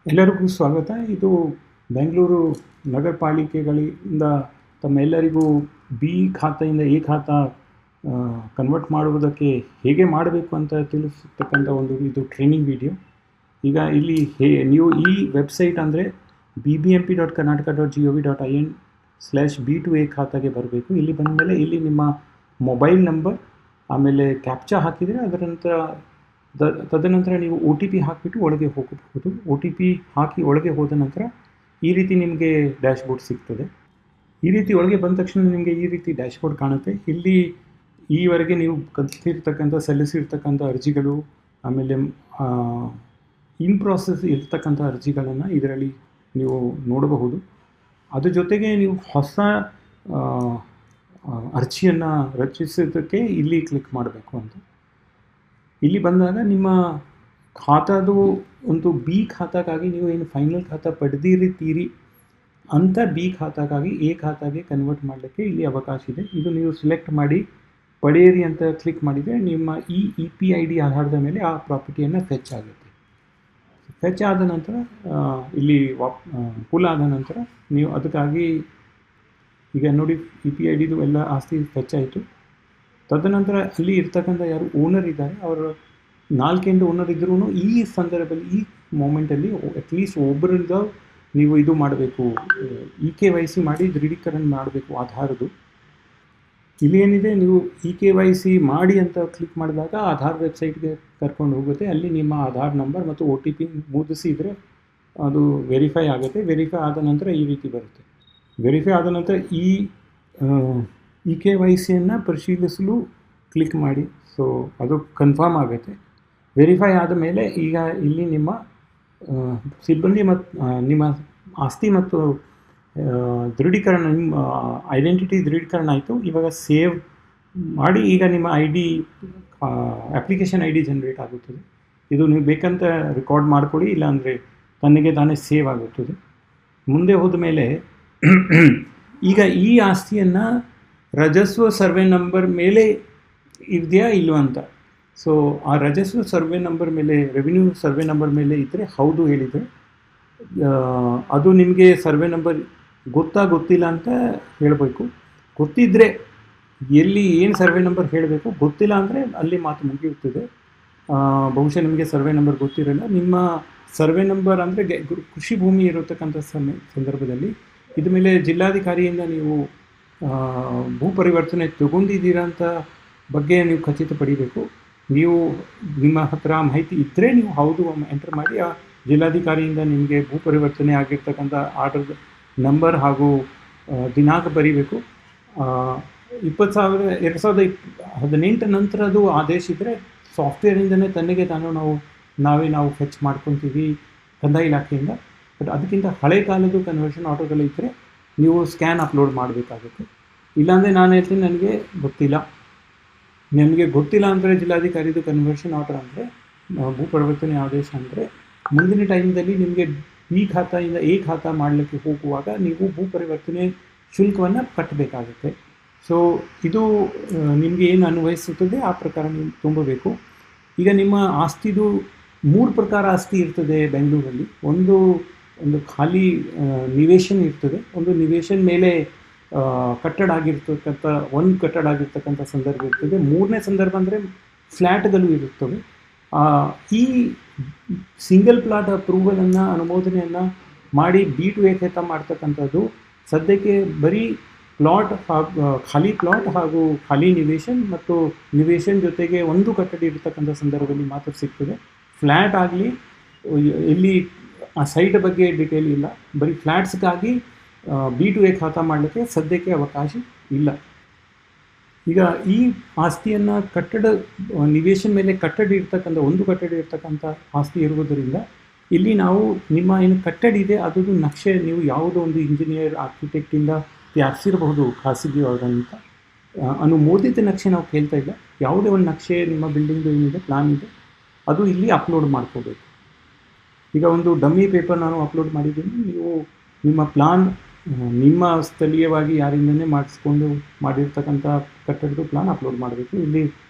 ಎಲ್ಲರಿಗೂ ಸ್ವಾಗತ. ಇದು ಬೆಂಗಳೂರು ನಗರ ಪಾಲಿಕೆಗಳಿಂದ ತಮ್ಮೆಲ್ಲರಿಗೂ ಬಿ ಖಾತೆಯಿಂದ ಎ ಖಾತಾ ಕನ್ವರ್ಟ್ ಮಾಡುವುದಕ್ಕೆ ಹೇಗೆ ಮಾಡಬೇಕು ಅಂತ ತಿಳಿಸ್ತಕ್ಕಂಥ ಇದು ಟ್ರೈನಿಂಗ್ ವಿಡಿಯೋ. ಈಗ ಇಲ್ಲಿ ನೀವು ಈ ವೆಬ್ಸೈಟ್ ಅಂದರೆ bbmp.karnataka.gov.in/b2a ಖಾತೆಗೆ ಬರಬೇಕು. ಇಲ್ಲಿ ಬಂದ ಮೇಲೆ ಇಲ್ಲಿ ನಿಮ್ಮ ಮೊಬೈಲ್ ನಂಬರ್ ಆಮೇಲೆ ಕ್ಯಾಪ್ಚಾ ಹಾಕಿದರೆ ತದನಂತರ ನೀವು OTP ಹಾಕಿಬಿಟ್ಟು ಒಳಗೆ ಹೋಗಬಹುದು. OTP ಹಾಕಿ ಒಳಗೆ ಹೋದ ನಂತರ ಈ ರೀತಿ ನಿಮಗೆ ಡ್ಯಾಶ್ಬೋರ್ಡ್ ಸಿಗ್ತದೆ. ಈ ರೀತಿ ಒಳಗೆ ಬಂದ ತಕ್ಷಣ ನಿಮಗೆ ಈ ರೀತಿ ಡ್ಯಾಶ್ಬೋರ್ಡ್ ಕಾಣುತ್ತೆ. ಇಲ್ಲಿ ಈವರೆಗೆ ನೀವು ಸಲ್ಲಿಸಿರ್ತಕ್ಕಂಥ ಅರ್ಜಿಗಳು ಆಮೇಲೆ ಇನ್ ಪ್ರಾಸೆಸ್ ಇರ್ತಕ್ಕಂಥ ಅರ್ಜಿಗಳನ್ನು ಇದರಲ್ಲಿ ನೀವು ನೋಡಬಹುದು. ಅದ್ರ ಜೊತೆಗೆ ನೀವು ಹೊಸ ಅರ್ಜಿಯನ್ನು ರಚಿಸೋದಕ್ಕೆ ಇಲ್ಲಿ ಕ್ಲಿಕ್ ಮಾಡಬೇಕು ಅಂತ. ಇಲ್ಲಿ ಬಂದಾಗ ನಿಮ್ಮ ಖಾತಾದು ಒಂದು ಬಿ ಖಾತಾಗಾಗಿ ನೀವು ಏನು ಫೈನಲ್ ಖಾತಾ ಪಡೆದಿರ್ತೀರಿ ಅಂತ ಬಿ ಖಾತಾಗಾಗಿ ಎ ಖಾತಾಗೆ ಕನ್ವರ್ಟ್ ಮಾಡಲಿಕ್ಕೆ ಇಲ್ಲಿ ಅವಕಾಶ ಇದೆ. ಇದು ನೀವು ಸಿಲೆಕ್ಟ್ ಮಾಡಿ ಪಡೆಯಿರಿ ಅಂತ ಕ್ಲಿಕ್ ಮಾಡಿದರೆ ನಿಮ್ಮ ಈ EPID ಆಧಾರದ ಮೇಲೆ ಆ ಪ್ರಾಪರ್ಟಿಯನ್ನು ಫೆಚ್ ಆಗುತ್ತೆ. ಫೆಚ್ ಆದ ನಂತರ ಇಲ್ಲಿ ಪುಲ್ ಆದ ನಂತರ ನೀವು ಅದಕ್ಕಾಗಿ ಈಗ ನೋಡಿ EPIDದು ಎಲ್ಲ ಆಸ್ತಿ ಫೆಚ್ ಆಯಿತು. ತದನಂತರ ಅಲ್ಲಿ ಇರ್ತಕ್ಕಂಥ ಯಾರು ಓನರ್ ಇದ್ದಾರೆ ಅವರು 4 ಓನರ್ ಇದ್ರೂ ಈ ಸಂದರ್ಭದಲ್ಲಿ ಈ ಮೂಮೆಂಟಲ್ಲಿ ಅಟ್ಲೀಸ್ಟ್ ಒಬ್ಬರಿಂದ ನೀವು ಇದು ಮಾಡಬೇಕು, EKYC ಮಾಡಿ ದೃಢೀಕರಣ ಮಾಡಬೇಕು ಆಧಾರದು. ಇಲ್ಲಿ ಏನಿದೆ ನೀವು EKYC ಮಾಡಿ ಅಂತ ಕ್ಲಿಕ್ ಮಾಡಿದಾಗ ಆಧಾರ್ ವೆಬ್ಸೈಟ್ಗೆ ಕರ್ಕೊಂಡು ಹೋಗುತ್ತೆ. ಅಲ್ಲಿ ನಿಮ್ಮ ಆಧಾರ್ ನಂಬರ್ ಮತ್ತು OTP ಮುದ್ರಿಸಿದರೆ ಅದು ವೆರಿಫೈ ಆಗುತ್ತೆ. ವೆರಿಫೈ ಆದ ನಂತರ ಈ ರೀತಿ ಬರುತ್ತೆ. ವೆರಿಫೈ ಆದ ನಂತರ ಈ EKYCಯನ್ನು ಪರಿಶೀಲಿಸಲು ಕ್ಲಿಕ್ ಮಾಡಿ. ಸೊ ಅದು ಕನ್ಫರ್ಮ್ ಆಗುತ್ತೆ. ವೆರಿಫೈ ಆದ ಮೇಲೆ ಈಗ ಇಲ್ಲಿ ನಿಮ್ಮ ಸಿಬ್ಬಂದಿ ಮತ್ತು ನಿಮ್ಮ ಆಸ್ತಿ ಮತ್ತು ದೃಢೀಕರಣ, ನಿಮ್ಮ ಐಡೆಂಟಿಟಿ ದೃಢೀಕರಣ ಆಯಿತು. ಇವಾಗ ಸೇವ್ ಮಾಡಿ ಈಗ ನಿಮ್ಮ ಅಪ್ಲಿಕೇಶನ್ ID ಜನ್ರೇಟ್ ಆಗುತ್ತದೆ. ಇದು ನೀವು ಬೇಕಂತ ರೆಕಾರ್ಡ್ ಮಾಡಿಕೊಡಿ, ಇಲ್ಲಾಂದರೆ ತನಗೆ ತಾನೇ ಸೇವ್ ಆಗುತ್ತದೆ. ಮುಂದೆ ಹೋದ ಮೇಲೆ ಈಗ ಈ ಆಸ್ತಿಯನ್ನು ರಜಸ್ವ ಸರ್ವೆ ನಂಬರ್ ಮೇಲೆ ಇದೆಯಾ ಇಲ್ವ ಅಂತ. ಸೊ ಆ ರಜಸ್ವ ಸರ್ವೆ ನಂಬರ್ ಮೇಲೆ, ರೆವಿನ್ಯೂ ಸರ್ವೆ ನಂಬರ್ ಮೇಲೆ ಇದ್ದರೆ ಹೌದು ಹೇಳಿದರೆ ಅದು ನಿಮಗೆ ಸರ್ವೆ ನಂಬರ್ ಗೊತ್ತಿಲ್ಲ ಅಂತ ಹೇಳಬೇಕು. ಗೊತ್ತಿದ್ದರೆ ಎಲ್ಲಿ ಏನು ಸರ್ವೆ ನಂಬರ್ ಹೇಳಬೇಕು, ಗೊತ್ತಿಲ್ಲ ಅಂದರೆ ಅಲ್ಲಿ ಮಾತು ಮುಗಿಯುತ್ತದೆ. ಬಹುಶಃ ನಿಮಗೆ ಸರ್ವೆ ನಂಬರ್ ಗೊತ್ತಿರಲ್ಲ. ನಿಮ್ಮ ಸರ್ವೆ ನಂಬರ್ ಅಂದರೆ ಕೃಷಿ ಭೂಮಿ ಇರತಕ್ಕಂಥ ಸಂದರ್ಭದಲ್ಲಿ ಇದ ಮೇಲೆ ಜಿಲ್ಲಾಧಿಕಾರಿಯಿಂದ ನೀವು ಭೂ ಪರಿವರ್ತನೆ ತಗೊಂಡಿದ್ದೀರಾ ಅಂತ ಬಗ್ಗೆ ನೀವು ಖಚಿತಪಡಿಬೇಕು. ನೀವು ನಿಮ್ಮ ಹತ್ರ ಮಾಹಿತಿ ಇದ್ದರೆ ನೀವು ಹೌದು ಎಂಟರ್ ಮಾಡಿ ಆ ಜಿಲ್ಲಾಧಿಕಾರಿಯಿಂದ ನಿಮಗೆ ಭೂ ಪರಿವರ್ತನೆ ಆಗಿರ್ತಕ್ಕಂಥ ಆರ್ಡರ್ ನಂಬರ್ ಹಾಗೂ ದಿನಾಂಕ ಬರೀಬೇಕು. 2018 ನಂತರದ್ದು ಆದೇಶ ಇದ್ದರೆ ಸಾಫ್ಟ್ವೇರಿಂದನೇ ತನ್ನಿಗೆ ನಾವು ಫೆಚ್ ಮಾಡ್ಕೊತೀವಿ ಕಂದಾಯ ಇಲಾಖೆಯಿಂದ. ಬಟ್ ಅದಕ್ಕಿಂತ ಹಳೆ ಕಾಲದ್ದು ಕನ್ವರ್ಷನ್ ಆರ್ಡರ್ಗಳಿದ್ದರೆ ನೀವು ಸ್ಕ್ಯಾನ್ ಅಪ್ಲೋಡ್ ಮಾಡಬೇಕಾಗುತ್ತೆ. ಇಲ್ಲಾಂದರೆ ನಾನು ಹೇಳ್ತೀನಿ ನನಗೆ ಗೊತ್ತಿಲ್ಲ ಅಂದರೆ ಜಿಲ್ಲಾಧಿಕಾರಿದು ಕನ್ವರ್ಷನ್ ಆರ್ಡರ್ ಅಂದರೆ ಭೂ ಪರಿವರ್ತನೆ ಆದೇಶ ಅಂದರೆ ಮುಂದಿನ ಟೈಮ್ದಲ್ಲಿ ನಿಮಗೆ ಬಿ ಖಾತೆಯಿಂದ ಎ ಖಾತಾ ಮಾಡಲಿಕ್ಕೆ ಹೋಗುವಾಗ ನೀವು ಭೂ ಪರಿವರ್ತನೆ ಶುಲ್ಕವನ್ನು ಕಟ್ಟಬೇಕಾಗುತ್ತೆ. ಸೊ ಇದು ನಿಮಗೆ ಏನು ಅನ್ವಯಿಸುತ್ತದೆ ಆ ಪ್ರಕಾರ ನೀವು ತುಂಬಬೇಕು. ಈಗ ನಿಮ್ಮ ಆಸ್ತಿದು 3 ಪ್ರಕಾರ ಆಸ್ತಿ ಇರ್ತದೆ ಬೆಂಗಳೂರಲ್ಲಿ. ಒಂದು ಖಾಲಿ ನಿವೇಶನ ಇರ್ತದೆ, ಒಂದು ನಿವೇಶನ ಮೇಲೆ ಕಟ್ಟಡ ಆಗಿರ್ತಕ್ಕಂಥ ಸಂದರ್ಭ ಇರ್ತದೆ. 3ನೇ ಸಂದರ್ಭ ಅಂದರೆ ಫ್ಲ್ಯಾಟ್ಗಳು ಇರುತ್ತವೆ. ಈ ಸಿಂಗಲ್ ಪ್ಲಾಟ್ ಅನುಮೋದನೆಯನ್ನು ಮಾಡಿ B2A ಖಾತಾ ಮಾಡ್ತಕ್ಕಂಥದ್ದು ಸದ್ಯಕ್ಕೆ ಬರೀ ಪ್ಲಾಟ್ ಖಾಲಿ ಪ್ಲಾಟ್ ಹಾಗೂ ಖಾಲಿ ನಿವೇಶನ್ ಮತ್ತು ನಿವೇಶನ್ ಜೊತೆಗೆ ಒಂದು ಕಟ್ಟಡ ಇರತಕ್ಕಂಥ ಸಂದರ್ಭದಲ್ಲಿ ಮಾತ್ರ ಸಿಗ್ತದೆ. ಫ್ಲ್ಯಾಟ್ ಆಗಲಿ ಇಲ್ಲಿ ಆ ಸೈಟ್ ಬಗ್ಗೆ ಡೀಟೇಲ್ ಇಲ್ಲ. ಬರೀ ಫ್ಲ್ಯಾಟ್ಸ್ಗಾಗಿ B2A ಖಾತಾ ಮಾಡಲಿಕ್ಕೆ ಸದ್ಯಕ್ಕೆ ಅವಕಾಶ ಇಲ್ಲ. ಈಗ ಈ ಆಸ್ತಿಯನ್ನು ನಿವೇಶನ ಮೇಲೆ ಒಂದು ಕಟ್ಟಡ ಇರ್ತಕ್ಕಂಥ ಆಸ್ತಿ ಇರುವುದರಿಂದ ಇಲ್ಲಿ ನಾವು ನಿಮ್ಮ ಏನು ಕಟ್ಟಡ ಇದೆ ಅದರದ್ದು ನಕ್ಷೆ ನೀವು ಯಾವುದೋ ಒಂದು ಇಂಜಿನಿಯರ್ ಆರ್ಕಿಟೆಕ್ಟಿಂದ ತಯಾರಿಸಿರಬಹುದು ಖಾಸಗಿಯವರಂತ. ಅನುಮೋದಿತ ನಕ್ಷೆ ನಾವು ಕೇಳ್ತಾ ಇಲ್ಲ. ಯಾವುದೇ ಒಂದು ನಕ್ಷೆ ನಿಮ್ಮ ಬಿಲ್ಡಿಂಗ್ದು ಏನಿದೆ ಪ್ಲಾನ್ ಇದೆ ಅದು ಇಲ್ಲಿ ಅಪ್ಲೋಡ್ ಮಾಡ್ಕೋಬೇಕು. ಈಗ ಒಂದು ಡಮ್ಮಿ ಪೇಪರ್ ನಾನು ಅಪ್ಲೋಡ್ ಮಾಡಿದ್ದೀನಿ. ನೀವು ನಿಮ್ಮ ಪ್ಲಾನ್ ನಿಮ್ಮ ಸ್ಥಳೀಯವಾಗಿ ಯಾರಿಂದನೇ ಮಾಡಿರ್ತಕ್ಕಂಥ ಕಟ್ಟಡದ ಪ್ಲಾನ್ ಅಪ್ಲೋಡ್ ಮಾಡಬೇಕು. ಇಲ್ಲಿ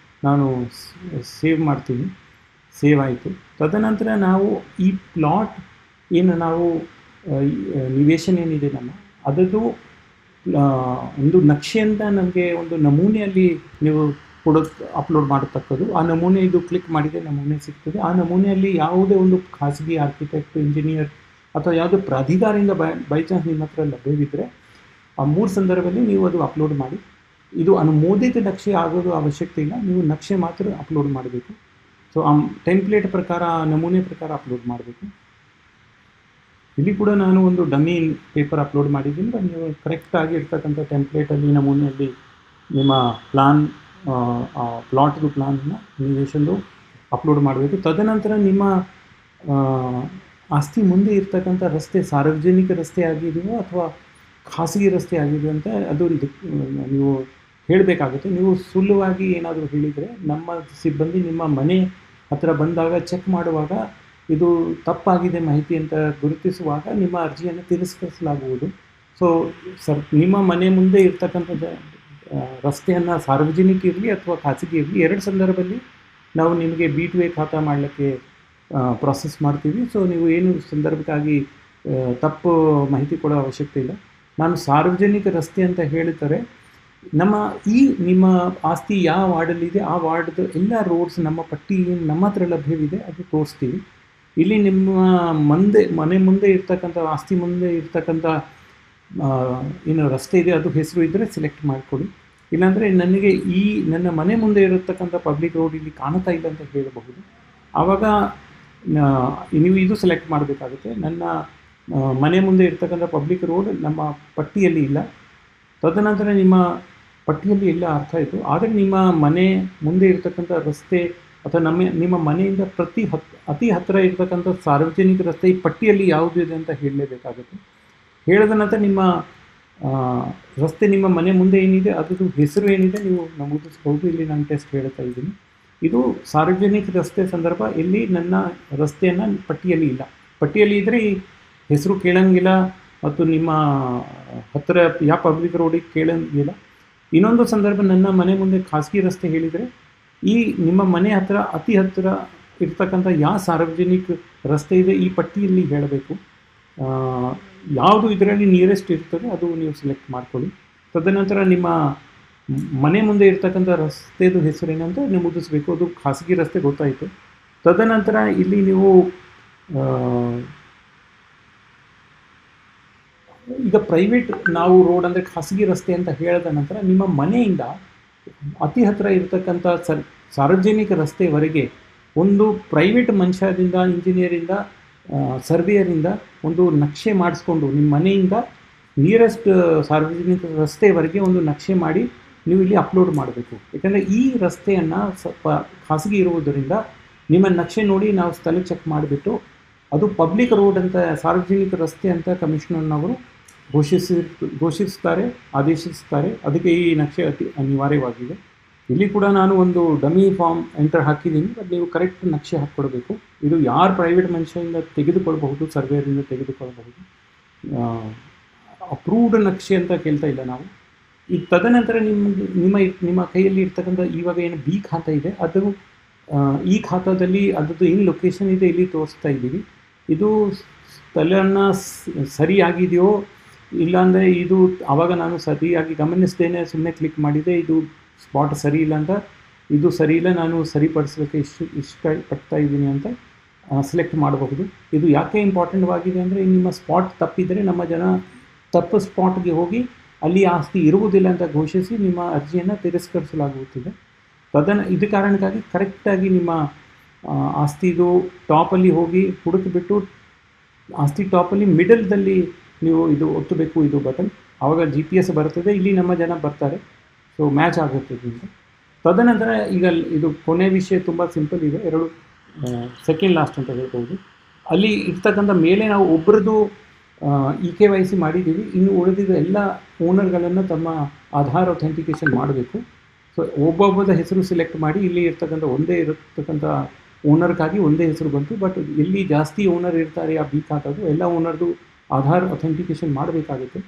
ನಾನು ಸೇವ್ ಮಾಡ್ತೀನಿ. ಸೇವ್ ಆಯಿತು. ತದನಂತರ ನಾವು ಈ ಪ್ಲಾಟ್ ಏನು ನಾವು ನಿವೇಶನ ಏನಿದೆ ನಮ್ಮ ಅದರದ್ದು ಒಂದು ನಕ್ಷೆಯಿಂದ ನಮಗೆ ಒಂದು ನಮೂನೆಯಲ್ಲಿ ನೀವು ಅಪ್ಲೋಡ್ ಮಾಡತಕ್ಕದ್ದು. ಆ ನಮೂನೆ ಇದು ಕ್ಲಿಕ್ ಮಾಡಿದರೆ ನಮೂನೆ ಸಿಗ್ತದೆ. ಆ ನಮೂನೆಯಲ್ಲಿ ಯಾವುದೇ ಒಂದು ಖಾಸಗಿ ಆರ್ಕಿಟೆಕ್ಟ್, ಇಂಜಿನಿಯರ್ ಅಥವಾ ಯಾವುದೇ ಪ್ರಾಧಿಕಾರದಿಂದ ಬೈ ಚಾನ್ಸ್ ನಿಮ್ಮ ಹತ್ರ ಲಭ್ಯವಿದ್ದರೆ ಆ 3 ಸಂದರ್ಭದಲ್ಲಿ ನೀವು ಅದು ಅಪ್ಲೋಡ್ ಮಾಡಿ. ಇದು ಅನುಮೋದಿತ ನಕ್ಷೆ ಆಗೋದು ಅವಶ್ಯಕತೆ ಇಲ್ಲ, ನೀವು ನಕ್ಷೆ ಮಾತ್ರ ಅಪ್ಲೋಡ್ ಮಾಡಬೇಕು. ಸೊ ಆ ಟೆಂಪ್ಲೇಟ್ ಪ್ರಕಾರ, ನಮೂನೆ ಪ್ರಕಾರ ಅಪ್ಲೋಡ್ ಮಾಡಬೇಕು. ಇಲ್ಲಿ ಕೂಡ ನಾನು ಒಂದು ಡಮ್ಮಿ ಪೇಪರ್ ಅಪ್ಲೋಡ್ ಮಾಡಿದ್ದೀನಿ. ಬಟ್ ನೀವು ಕರೆಕ್ಟಾಗಿ ಇರ್ತಕ್ಕಂಥ ಟೆಂಪ್ಲೇಟಲ್ಲಿ, ನಮೂನೆಯಲ್ಲಿ ನಿಮ್ಮ ಪ್ಲಾಟ್ದು ಪ್ಲಾನ್ನ ನಿವೇಶನದು ಅಪ್ಲೋಡ್ ಮಾಡಬೇಕು. ತದನಂತರ ನಿಮ್ಮ ಆಸ್ತಿ ಮುಂದೆ ಇರ್ತಕ್ಕಂಥ ರಸ್ತೆ ಸಾರ್ವಜನಿಕ ರಸ್ತೆ ಆಗಿದೆಯೋ ಅಥವಾ ಖಾಸಗಿ ರಸ್ತೆ ಆಗಿದೆ ಅಂತ ಅದು ನೀವು ಹೇಳಬೇಕಾಗುತ್ತೆ. ನೀವು ಸುಳ್ಳುವಾಗಿ ಏನಾದರೂ ಹೇಳಿದರೆ ನಮ್ಮ ಸಿಬ್ಬಂದಿ ನಿಮ್ಮ ಮನೆ ಹತ್ತಿರ ಬಂದಾಗ ಚೆಕ್ ಮಾಡುವಾಗ ಇದು ತಪ್ಪಾಗಿದೆ ಮಾಹಿತಿ ಅಂತ ಗುರುತಿಸುವಾಗ ನಿಮ್ಮ ಅರ್ಜಿಯನ್ನು ತಿರಸ್ಕರಿಸಲಾಗುವುದು. ಸೊ ನಿಮ್ಮ ಮನೆ ಮುಂದೆ ಇರ್ತಕ್ಕಂಥದ್ದು ರಸ್ತೆಯನ್ನು ಸಾರ್ವಜನಿಕ ಇರಲಿ ಅಥವಾ ಖಾಸಗಿ ಇರಲಿ, 2 ಸಂದರ್ಭದಲ್ಲಿ ನಾವು ನಿಮಗೆ B2A ಖಾತಾ ಮಾಡಲಿಕ್ಕೆ ಪ್ರಾಸೆಸ್ ಮಾಡ್ತೀವಿ. ಸೊ ನೀವು ಏನು ಸಂದರ್ಭಕ್ಕಾಗಿ ತಪ್ಪು ಮಾಹಿತಿ ಕೊಡೋ ಅವಶ್ಯಕತೆ ಇಲ್ಲ. ನಾನು ಸಾರ್ವಜನಿಕ ರಸ್ತೆ ಅಂತ ಹೇಳ್ತಾರೆ, ನಿಮ್ಮ ಆಸ್ತಿ ಯಾವ ವಾರ್ಡಲ್ಲಿದೆ ಆ ವಾರ್ಡ್ದು ಎಲ್ಲ ರೋಡ್ಸ್ ನಮ್ಮ ಪಟ್ಟಿ ಏನು ನಮ್ಮ ಹತ್ರ ಲಭ್ಯವಿದೆ ಅದು ತೋರಿಸ್ತೀವಿ. ಇಲ್ಲಿ ನಿಮ್ಮ ಮನೆ ಮುಂದೆ ಇರ್ತಕ್ಕಂಥ ಆಸ್ತಿ ಮುಂದೆ ಇರ್ತಕ್ಕಂಥ ಏನು ರಸ್ತೆ ಇದೆ ಅದು ಹೆಸರು ಇದ್ದರೆ ಸೆಲೆಕ್ಟ್ ಮಾಡಿಕೊಡಿ. ಇಲ್ಲಾಂದರೆ ನನಗೆ ನನ್ನ ಮನೆ ಮುಂದೆ ಇರತಕ್ಕಂಥ ಪಬ್ಲಿಕ್ ರೋಡ್ ಇಲ್ಲಿ ಕಾಣ್ತಾ ಇಲ್ಲ ಅಂತ ಹೇಳಬಹುದು. ಆವಾಗ ನೀವು ಇದು ಸೆಲೆಕ್ಟ್ ಮಾಡಬೇಕಾಗುತ್ತೆ. ನನ್ನ ಮನೆ ಮುಂದೆ ಇರ್ತಕ್ಕಂಥ ಪಬ್ಲಿಕ್ ರೋಡ್ ನಮ್ಮ ಪಟ್ಟಿಯಲ್ಲಿ ಇಲ್ಲ. ತದನಂತರ ನಿಮ್ಮ ಪಟ್ಟಿಯಲ್ಲಿ ಎಲ್ಲ ಅರ್ಥ ಆಯಿತು, ಆದರೆ ನಿಮ್ಮ ಮನೆ ಮುಂದೆ ಇರ್ತಕ್ಕಂಥ ರಸ್ತೆ ಅಥವಾ ನಿಮ್ಮ ಮನೆಯಿಂದ ಅತಿ ಹತ್ತಿರ ಇರ್ತಕ್ಕಂಥ ಸಾರ್ವಜನಿಕ ರಸ್ತೆ ಈ ಪಟ್ಟಿಯಲ್ಲಿ ಯಾವುದು ಇದೆ ಅಂತ ಹೇಳಲೇಬೇಕಾಗುತ್ತೆ. ಹೇಳಿದ ನಂತರ ನಿಮ್ಮ ರಸ್ತೆ ನಿಮ್ಮ ಮನೆ ಮುಂದೆ ಏನಿದೆ ಅದರದ್ದು ಹೆಸರು ಏನಿದೆ ನೀವು ನಮೂದಿಸಬಹುದು. ಇಲ್ಲಿ ನಾನು ಟೆಸ್ಟ್ ಹೇಳ್ತಾ ಇದ್ದೀನಿ. ಇದು ಸಾರ್ವಜನಿಕ ರಸ್ತೆ ಸಂದರ್ಭ. ಇಲ್ಲಿ ನನ್ನ ರಸ್ತೆಯನ್ನು ಪಟ್ಟಿಯಲ್ಲಿ ಇಲ್ಲ. ಪಟ್ಟಿಯಲ್ಲಿ ಇದ್ದರೆ ಈ ಹೆಸರು ಕೇಳಂಗಿಲ್ಲ ಮತ್ತು ನಿಮ್ಮ ಹತ್ತಿರ ಯಾವ ಪಬ್ಲಿಕ್ ರೋಡಿಗೆ ಕೇಳಂಗಿಲ್ಲ. ಇನ್ನೊಂದು ಸಂದರ್ಭ, ನನ್ನ ಮನೆ ಮುಂದೆ ಖಾಸಗಿ ರಸ್ತೆ ಹೇಳಿದರೆ ನಿಮ್ಮ ಮನೆ ಅತಿ ಹತ್ತಿರ ಇರ್ತಕ್ಕಂಥ ಯಾವ ಸಾರ್ವಜನಿಕ ರಸ್ತೆ ಇದೆ ಈ ಪಟ್ಟಿಯಲ್ಲಿ ಹೇಳಬೇಕು. ಯಾವುದು ಇದರಲ್ಲಿ ನಿಯರೆಸ್ಟ್ ಇರ್ತದೆ ಅದು ನೀವು ಸೆಲೆಕ್ಟ್ ಮಾಡ್ಕೊಳ್ಳಿ. ತದನಂತರ ನಿಮ್ಮ ಮನೆ ಮುಂದೆ ಇರ್ತಕ್ಕಂಥ ರಸ್ತೆದು ಹೆಸರೇನಂತ ನೀವು ಮುದ್ದಿಸಬೇಕು. ಅದು ಖಾಸಗಿ ರಸ್ತೆ ಗೊತ್ತಾಯಿತು. ತದನಂತರ ಇಲ್ಲಿ ನೀವು ಈಗ ಪ್ರೈವೇಟ್ ನಾವು ರೋಡ್ ಅಂದರೆ ಖಾಸಗಿ ರಸ್ತೆ ಅಂತ ಹೇಳಿದ ನಂತರ ನಿಮ್ಮ ಮನೆಯಿಂದ ಅತಿ ಹತ್ತಿರ ಇರತಕ್ಕಂಥ ಸಾರ್ವಜನಿಕ ರಸ್ತೆವರೆಗೆ ಒಂದು ಪ್ರೈವೇಟ್ ಮನುಷ್ಯದಿಂದ, ಇಂಜಿನಿಯರಿಂದ, ಸರ್ವೇಯರಿಂದ ಒಂದು ನಕ್ಷೆ ಮಾಡಿಸ್ಕೊಂಡು ನಿಮ್ಮ ಮನೆಯಿಂದ ನಿಯರೆಸ್ಟ್ ಸಾರ್ವಜನಿಕ ರಸ್ತೆವರೆಗೆ ಒಂದು ನಕ್ಷೆ ಮಾಡಿ ನೀವು ಇಲ್ಲಿ ಅಪ್ಲೋಡ್ ಮಾಡಬೇಕು. ಯಾಕಂದರೆ ಈ ರಸ್ತೆಯನ್ನು ಸ್ವಲ್ಪ ಖಾಸಗಿ ಇರುವುದರಿಂದ ನಿಮ್ಮ ನಕ್ಷೆ ನೋಡಿ ನಾವು ಸ್ಥಳ ಚೆಕ್ ಮಾಡಿಬಿಟ್ಟು ಅದು ಪಬ್ಲಿಕ್ ರೋಡ್ ಅಂತ, ಸಾರ್ವಜನಿಕ ರಸ್ತೆ ಅಂತ ಕಮಿಷನರ್ನವರು ಘೋಷಿಸ್ತಾರೆ, ಆದೇಶಿಸ್ತಾರೆ. ಅದಕ್ಕೆ ಈ ನಕ್ಷೆ ಅತಿ ಅನಿವಾರ್ಯವಾಗಿದೆ. ಇಲ್ಲಿ ಕೂಡ ನಾನು ಒಂದು ಡಮಿ ಫಾರ್ಮ್ ಎಂಟರ್ ಹಾಕಿದ್ದೀನಿ. ಬಟ್ ನೀವು ಕರೆಕ್ಟ್ ನಕ್ಷೆ ಹಾಕ್ಕೊಡ್ಬೇಕು. ಇದು ಯಾರು ಪ್ರೈವೇಟ್ ಮನುಷ್ಯರಿಂದ ತೆಗೆದುಕೊಳ್ಬಹುದು, ಸರ್ವೇರಿಂದ ತೆಗೆದುಕೊಳ್ಬಹುದು. ಅಪ್ರೂವ್ಡ್ ನಕ್ಷೆ ಅಂತ ಕೇಳ್ತಾ ಇಲ್ಲ ನಾವು. ಈಗ ತದನಂತರ ನಿಮ್ಮ ಕೈಯಲ್ಲಿ ಇರ್ತಕ್ಕಂಥ ಇವಾಗ ಏನು B ಖಾತಾ ಇದೆ ಅದು ಈ ಖಾತಾದಲ್ಲಿ ಅದರದ್ದು ಏನು ಲೊಕೇಶನ್ ಇದೆ ಇಲ್ಲಿ ತೋರಿಸ್ತಾ ಇದ್ದೀವಿ. ಇದು ಸ್ಥಳನ ಸರಿಯಾಗಿದೆಯೋ ಇಲ್ಲಾಂದರೆ ಇದು ಆವಾಗ ನಾನು ಸರಿಯಾಗಿ ಗಮನಿಸ್ದೇನೆ ಸುಮ್ಮನೆ ಕ್ಲಿಕ್ ಮಾಡಿದೆ, ಇದು ಸ್ಪಾಟ್ ಸರಿ ಇಲ್ಲ ಅಂತ, ಇದು ಸರಿ ಇಲ್ಲ, ನಾನು ಸರಿಪಡಿಸೋಕ್ಕೆ ಇಷ್ಟಪಡ್ತಾ ಇದ್ದೀನಿ ಅಂತ ಸೆಲೆಕ್ಟ್ ಮಾಡಬಹುದು. ಇದು ಯಾಕೆ ಇಂಪಾರ್ಟೆಂಟ್ವಾಗಿದೆ ಅಂದರೆ ನಿಮ್ಮ ಸ್ಪಾಟ್ ತಪ್ಪಿದರೆ ನಮ್ಮ ಜನ ತಪ್ಪು ಸ್ಪಾಟ್ಗೆ ಹೋಗಿ ಅಲ್ಲಿ ಆಸ್ತಿ ಇರುವುದಿಲ್ಲ ಅಂತ ಘೋಷಿಸಿ ನಿಮ್ಮ ಅರ್ಜಿಯನ್ನು ತಿರಸ್ಕರಿಸಲಾಗುತ್ತದೆ. ಇದು ಕಾರಣಕ್ಕಾಗಿ ಕರೆಕ್ಟಾಗಿ ನಿಮ್ಮ ಆಸ್ತಿದು ಟಾಪಲ್ಲಿ ಹೋಗಿ ಹುಡುಕಿಬಿಟ್ಟು ಆಸ್ತಿ ಟಾಪಲ್ಲಿ ಮಿಡಲ್ದಲ್ಲಿ ನೀವು ಇದು ಒತ್ತಬೇಕು, ಇದು ಬಟನ್. ಆವಾಗ GPS ಬರ್ತದೆ, ಇಲ್ಲಿ ನಮ್ಮ ಜನ ಬರ್ತಾರೆ. ಸೊ ಮ್ಯಾಚ್ ಆಗುತ್ತೆ ಇದರಿಂದ. ತದನಂತರ ಈಗ ಇದು ಕೊನೆ ವಿಷಯ ತುಂಬ ಸಿಂಪಲ್ ಇದೆ, 2 ಸೆಕೆಂಡ್ ಲಾಸ್ಟ್ ಅಂತ ಹೇಳ್ಬೋದು. ಅಲ್ಲಿ ಇರ್ತಕ್ಕಂಥ ಮೇಲೆ ನಾವು ಒಬ್ಬರದ್ದು EKYC ಮಾಡಿದ್ದೀವಿ. ಇನ್ನು ಉಳಿದಿದ್ದ ಎಲ್ಲ ಓನರ್ಗಳನ್ನು ತಮ್ಮ ಆಧಾರ್ ಅಥೆಂಟಿಕೇಷನ್ ಮಾಡಬೇಕು. ಸೊ ಒಬ್ಬೊಬ್ಬದ ಹೆಸರು ಸೆಲೆಕ್ಟ್ ಮಾಡಿ ಇಲ್ಲಿ ಇರ್ತಕ್ಕಂಥ ಒಂದೇ ಇರತಕ್ಕಂಥ ಓನರ್ಗಾಗಿ ಒಂದೇ ಹೆಸರು ಬಂತು. ಬಟ್ ಎಲ್ಲಿ ಜಾಸ್ತಿ ಓನರ್ ಇರ್ತಾರೆ ಆ B ಖಾತಾದು ಎಲ್ಲ ಓನರ್ದು ಆಧಾರ್ ಅಥೆಂಟಿಕೇಷನ್ ಮಾಡಬೇಕಾಗುತ್ತೆ.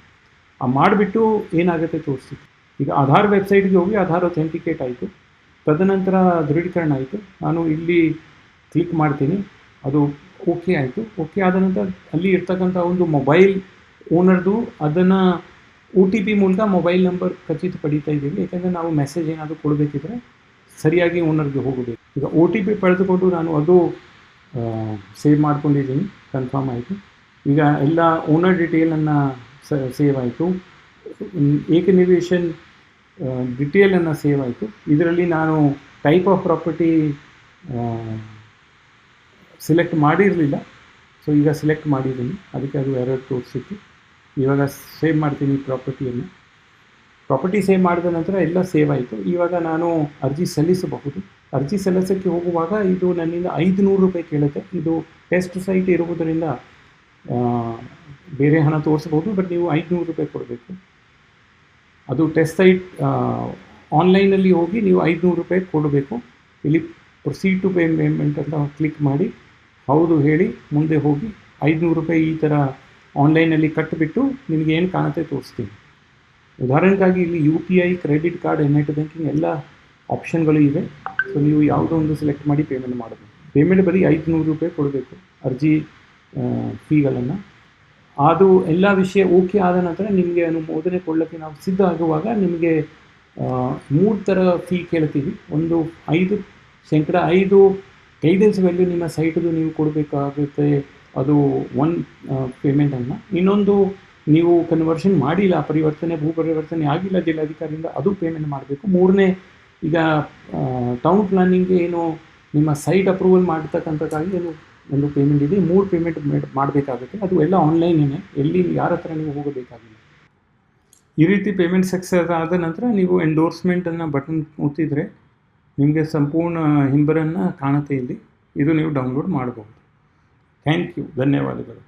ಮಾಡಿಬಿಟ್ಟು ಏನಾಗುತ್ತೆ ತೋರಿಸಿ. ಈಗ ಆಧಾರ್ ವೆಬ್ಸೈಟ್ಗೆ ಹೋಗಿ ಆಧಾರ್ ಅಥೆಂಟಿಕೇಟ್ ಆಯಿತು, ತದನಂತರ ದೃಢೀಕರಣ ಆಯಿತು. ನಾನು ಇಲ್ಲಿ ಕ್ಲಿಕ್ ಮಾಡ್ತೀನಿ, ಅದು ಓಕೆ ಆಯಿತು. ಓಕೆ ಆದ ನಂತರ ಅಲ್ಲಿ ಇರ್ತಕ್ಕಂಥ ಒಂದು ಮೊಬೈಲ್ ಓನರ್ದು ಅದನ್ನು OTP ಮೂಲಕ ಮೊಬೈಲ್ ನಂಬರ್ ಖಚಿತಪಡಿತಾ ಇದ್ದೀವಿ. ಯಾಕೆಂದರೆ ನಾವು ಮೆಸೇಜ್ ಏನಾದರೂ ಕೊಡಬೇಕಿದ್ರೆ ಸರಿಯಾಗಿ ಓನರ್ಗೆ ಹೋಗಬೇಕು. ಈಗ OTP ಪಡೆದುಕೊಂಡು ನಾನು ಅದು ಸೇವ್ ಮಾಡ್ಕೊಂಡಿದ್ದೀನಿ, ಕನ್ಫರ್ಮ್ ಆಯಿತು. ಈಗ ಎಲ್ಲ ಓನರ್ ಡಿಟೇಲನ್ನು ಸೇವ್ ಆಯಿತು, ಏಕನಿವೇಶನ್ ಡಿಟೇಲನ್ನು ಸೇವ್ ಆಯಿತು. ಇದರಲ್ಲಿ ನಾನು ಟೈಪ್ ಆಫ್ ಪ್ರಾಪರ್ಟಿ ಸಿಲೆಕ್ಟ್ ಮಾಡಿರಲಿಲ್ಲ, ಸೊ ಈಗ ಸಿಲೆಕ್ಟ್ ಮಾಡಿದ್ದೀನಿ, ಅದಕ್ಕೆ ಅದು ಎರರ್ ತೋರಿಸಿತ್ತು. ಇವಾಗ ಸೇವ್ ಮಾಡ್ತೀನಿ ಪ್ರಾಪರ್ಟಿಯನ್ನು. ಪ್ರಾಪರ್ಟಿ ಸೇವ್ ಮಾಡಿದ ನಂತರ ಎಲ್ಲ ಸೇವ್ ಆಯಿತು. ಇವಾಗ ನಾನು ಅರ್ಜಿ ಸಲ್ಲಿಸಬಹುದು. ಅರ್ಜಿ ಸಲ್ಲಿಸೋಕ್ಕೆ ಹೋಗುವಾಗ ಇದು ನನ್ನಿಂದ 500 ರೂಪಾಯಿ ಕೇಳುತ್ತೆ. ಇದು ಟೆಸ್ಟ್ ಸೈಟ್ ಇರುವುದರಿಂದ ಬೇರೆ ಹಣ ತೋರಿಸ್ಬೋದು, ಬಟ್ ನೀವು 500 ರೂಪಾಯಿ ಕೊಡಬೇಕು. ಅದು ಟೆಸ್ಟ್ ಸೈಟ್ ಆನ್ಲೈನಲ್ಲಿ ಹೋಗಿ ನೀವು 500 ರೂಪಾಯಿ ಕೊಡಬೇಕು. ಇಲ್ಲಿ ಪ್ರೊಸೀಡ್ ಟು ಪೇಮೆಂಟ್ ಅಂತ ಕ್ಲಿಕ್ ಮಾಡಿ ಹೌದು ಹೇಳಿ ಮುಂದೆ ಹೋಗಿ 500 ರೂಪಾಯಿ ಈ ಥರ ಆನ್ಲೈನಲ್ಲಿ ಕಟ್ಟಿಬಿಟ್ಟು ನಿಮಗೆ ಏನು ಕಾಣುತ್ತೆ ತೋರಿಸ್ತೀನಿ. ಉದಾಹರಣೆಗಾಗಿ ಇಲ್ಲಿ UPI, credit card, net banking ಎಲ್ಲ ಆಪ್ಷನ್ಗಳು ಇವೆ. ಸೊ ನೀವು ಯಾವುದೋ ಒಂದು ಸೆಲೆಕ್ಟ್ ಮಾಡಿ ಪೇಮೆಂಟ್ ಮಾಡಬೇಕು. ಪೇಮೆಂಟ್ ಬರೀ 500 ರೂಪಾಯಿ ಕೊಡಬೇಕು ಅರ್ಜಿ ಫೀಗಳನ್ನು. ಅದು ಎಲ್ಲ ವಿಷಯ ಓಕೆ ಆದ ನಂತರ ನಿಮಗೆ ಅನುಮೋದನೆ ಕೊಡಲಿಕ್ಕೆ ನಾವು ಸಿದ್ಧ ಆಗುವಾಗ ನಿಮಗೆ 3 ಥರ ಫೀ ಕೇಳ್ತೀವಿ. ಒಂದು 5% ಗೈಡೆನ್ಸ್ ವ್ಯಾಲ್ಯೂ ನಿಮ್ಮ ಸೈಟದು ನೀವು ಕೊಡಬೇಕಾಗುತ್ತೆ, ಅದು ಒನ್ ಪೇಮೆಂಟನ್ನು. ಇನ್ನೊಂದು ನೀವು ಕನ್ವರ್ಷನ್ ಮಾಡಿಲ್ಲ, ಭೂ ಪರಿವರ್ತನೆ ಆಗಿಲ್ಲ ಜಿಲ್ಲಾಧಿಕಾರಿಯಿಂದ, ಅದು ಪೇಮೆಂಟ್ ಮಾಡಬೇಕು. ಮೂರನೇ, ಈಗ ಟೌನ್ ಪ್ಲಾನಿಂಗ್ಗೆ ಏನು ನಿಮ್ಮ ಸೈಟ್ ಅಪ್ರೂವಲ್ ಮಾಡ್ತಕ್ಕಂಥದ್ದಾಗಿ ಏನು ಒಂದು ಪೇಮೆಂಟ್ ಇದೆ. 3 ಪೇಮೆಂಟ್ ಮಾಡಬೇಕಾಗುತ್ತೆ. ಅದು ಎಲ್ಲ ಆನ್ಲೈನೇ, ಎಲ್ಲಿ ಯಾರ ಹತ್ರ ನೀವು ಹೋಗಬೇಕಾಗಿಲ್ಲ. ಈ ರೀತಿ ಪೇಮೆಂಟ್ ಸಕ್ಸಸ್ ಆದ ನಂತರ ನೀವು ಎಂಡೋರ್ಸ್ಮೆಂಟನ್ನು ಬಟನ್ ಒತ್ತಿದರೆ ನಿಮಗೆ ಸಂಪೂರ್ಣ ಹಿಂಬರನ್ನು ಕಾಣುತ್ತೆ ಇಲ್ಲಿ. ಇದು ನೀವು ಡೌನ್ಲೋಡ್ ಮಾಡಬಹುದು. ಥ್ಯಾಂಕ್ ಯು, ಧನ್ಯವಾದಗಳು.